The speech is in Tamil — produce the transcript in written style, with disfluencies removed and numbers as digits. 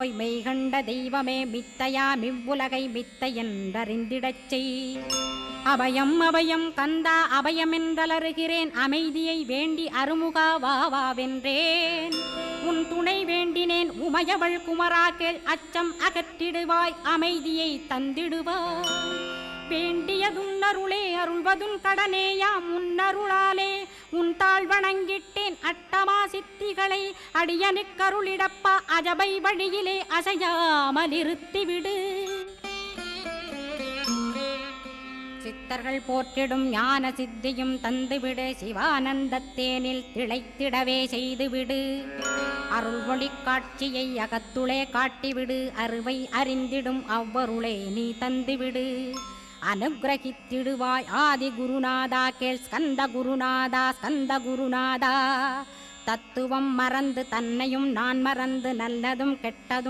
மெய்கண்ட தெய்வமே மித்தையா மிவ்வுலகை மித்தை என்றறிந்திடச் செய். அபயம் அபயம் கந்தா அபயமென்றலறுகிறேன், அமைதியை வேண்டி அருமுகா வா வென்றேன். உன் துணை வேண்டினேன் உமையவள் குமரா கேள், அச்சம் அகற்றிடுவாய் அமைதியை தந்திடுவாய். வேண்டியதுன்னருளே அருள்வதும் கடனேயாம் உன்னருளாலே, உன் தாழ் வணங்கிட்டேன் அட்டமா சித்திகளை அடியனுக்கருளிடப்பா. அஜபை வழியிலே அசையாமலிருத்திவிடு. சித்தர்கள் போற்றிடும் ஞான சித்தியும் தந்துவிடு, சிவானந்தத்தேனில் திளைத்திடவே செய்துவிடு. அருள்மொழி காட்சியை அகத்துளே காட்டிவிடு, அருவை அறிந்திடும் அவ்வருளே நீ தந்துவிடு. அனுகிரகித்திடுவாய் ஆதி குருநாதா கேள், ஸ்கந்த குருநாதா ஸ்கந்த குருநாதா. தத்துவம் மறந்து தன்னையும் நான் மறந்து, நல்லதும் கெட்டதும்